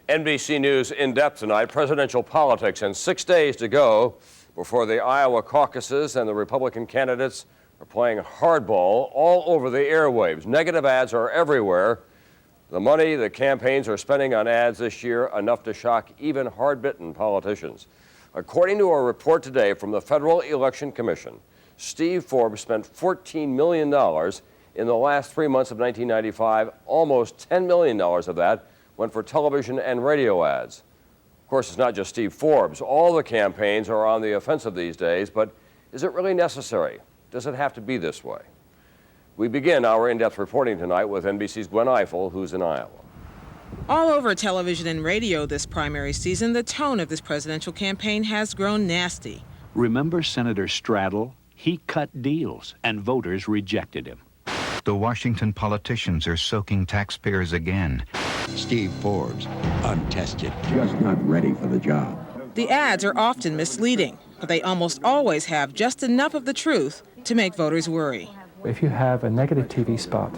NBC News in depth tonight, presidential politics, and 6 days to go before the Iowa caucuses, and the Republican candidates are playing hardball all over the airwaves. Negative ads are everywhere. The money the campaigns are spending on ads this year, enough to shock even hard-bitten politicians. According to a report today from the Federal Election Commission, Steve Forbes spent $14 million in the last 3 months of 1995. Almost $10 million of that went for television and radio ads. Of course, it's not just Steve Forbes. All the campaigns are on the offensive these days, but is it really necessary? Does it have to be this way? We begin our in-depth reporting tonight with NBC's Gwen Ifill, who's in Iowa. All over television and radio this primary season, the tone of this presidential campaign has grown nasty. Remember Senator Straddle? He cut deals, and voters rejected him. The Washington politicians are soaking taxpayers again. Steve Forbes, untested. Just not ready for the job. The ads are often misleading, but they almost always have just enough of the truth to make voters worry. If you have a negative TV spot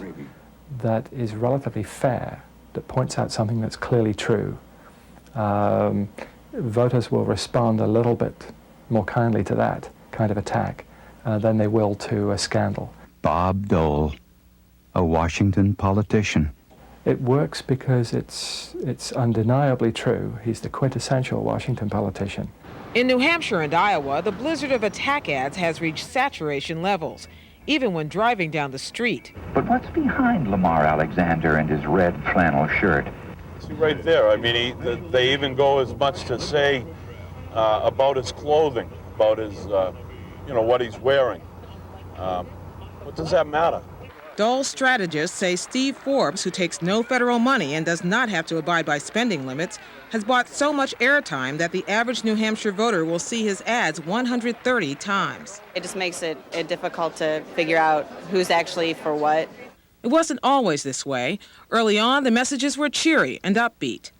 that is relatively fair, that points out something that's clearly true, voters will respond a little bit more kindly to that kind of attack than they will to a scandal. Bob Dole, a Washington politician. It works because it's undeniably true. He's the quintessential Washington politician. In New Hampshire and Iowa, the blizzard of attack ads has reached saturation levels, even when driving down the street. But what's behind Lamar Alexander and his red flannel shirt? See right there, I mean, they even go as much to say about his clothing, about his, what he's wearing. What does that matter? Dole strategists say Steve Forbes, who takes no federal money and does not have to abide by spending limits, has bought so much airtime that the average New Hampshire voter will see his ads 130 times. It just makes it difficult to figure out who's actually for what. It wasn't always this way. Early on, the messages were cheery and upbeat.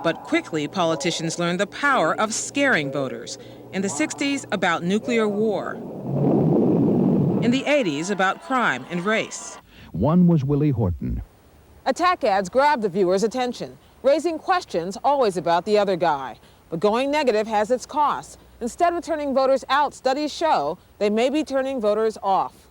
But quickly, politicians learned the power of scaring voters. In the 60s, about nuclear war. In the 80s, about crime and race. One was Willie Horton. Attack ads grab the viewer's attention, raising questions always about the other guy. But going negative has its costs. Instead of turning voters out, studies show they may be turning voters off.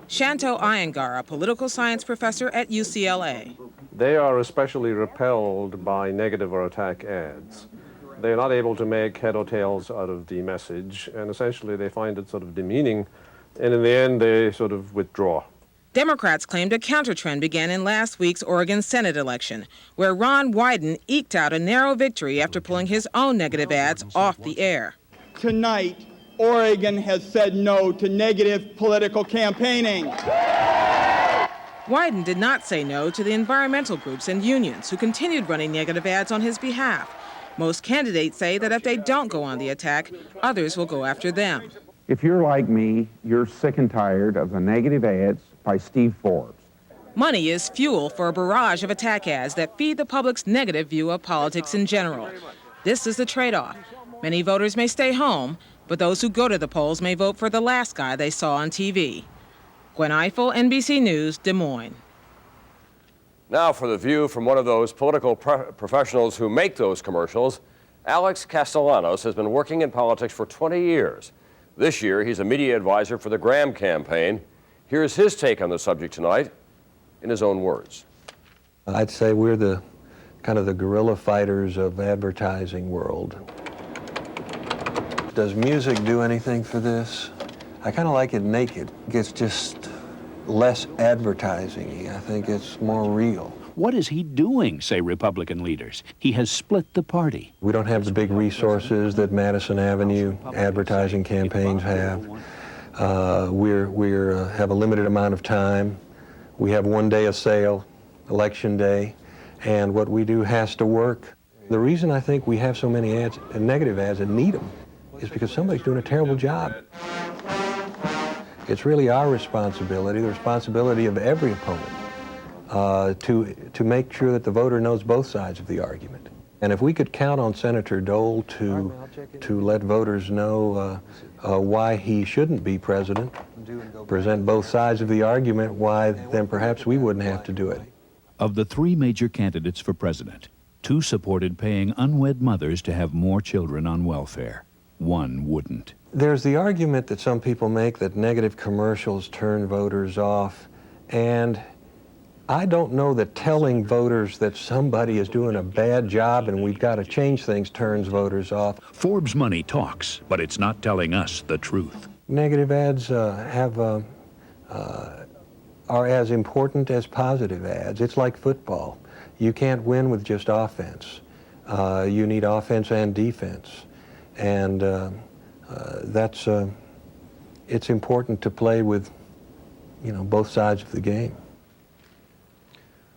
Shanto Iyengar, a political science professor at UCLA. They are especially repelled by negative or attack ads. They're not able to make head or tails out of the message, and essentially they find it sort of demeaning, and in the end they sort of withdraw. Democrats claimed a countertrend began in last week's Oregon Senate election, where Ron Wyden eked out a narrow victory after pulling his own negative ads off the air. Tonight, Oregon has said no to negative political campaigning. Wyden did not say no to the environmental groups and unions who continued running negative ads on his behalf. Most candidates say that if they don't go on the attack, others will go after them. If you're like me, you're sick and tired of the negative ads by Steve Forbes. Money is fuel for a barrage of attack ads that feed the public's negative view of politics in general. This is the trade-off. Many voters may stay home, but those who go to the polls may vote for the last guy they saw on TV. Gwen Ifill, NBC News, Des Moines. Now for the view from one of those political professionals who make those commercials. Alex Castellanos has been working in politics for 20 years. This year, he's a media advisor for the Graham campaign. Here's his take on the subject tonight in his own words. I'd say we're the kind of the guerrilla fighters of advertising world. Does music do anything for this? I kind of like it naked. It's just less advertising-y. I think it's more real. What is he doing, say Republican leaders? He has split the party. We don't have the big resources that Madison Avenue advertising campaigns have. We have a limited amount of time. We have one day of sale, election day, and what we do has to work. The reason I think we have so many ads, negative ads, and need them, is because somebody's doing a terrible job. It's really our responsibility, the responsibility of every opponent, to make sure that the voter knows both sides of the argument. And if we could count on Senator Dole to let voters know why he shouldn't be president, present both sides of the argument, why then perhaps we wouldn't have to do it. Of the three major candidates for president, two supported paying unwed mothers to have more children on welfare. One wouldn't. There's the argument that some people make that negative commercials turn voters off, and I don't know that telling voters that somebody is doing a bad job and we've got to change things turns voters off. Forbes money talks, but it's not telling us the truth. Negative ads are as important as positive ads. It's like football. You can't win with just offense. You need offense and defense. And it's important to play with, both sides of the game.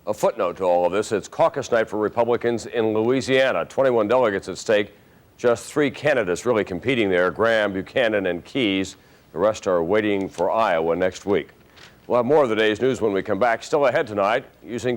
A footnote to all of this, it's caucus night for Republicans in Louisiana. 21 delegates at stake, just 3 candidates really competing there, Graham, Buchanan, and Keyes. The rest are waiting for Iowa next week. We'll have more of the day's news when we come back. Still ahead tonight, using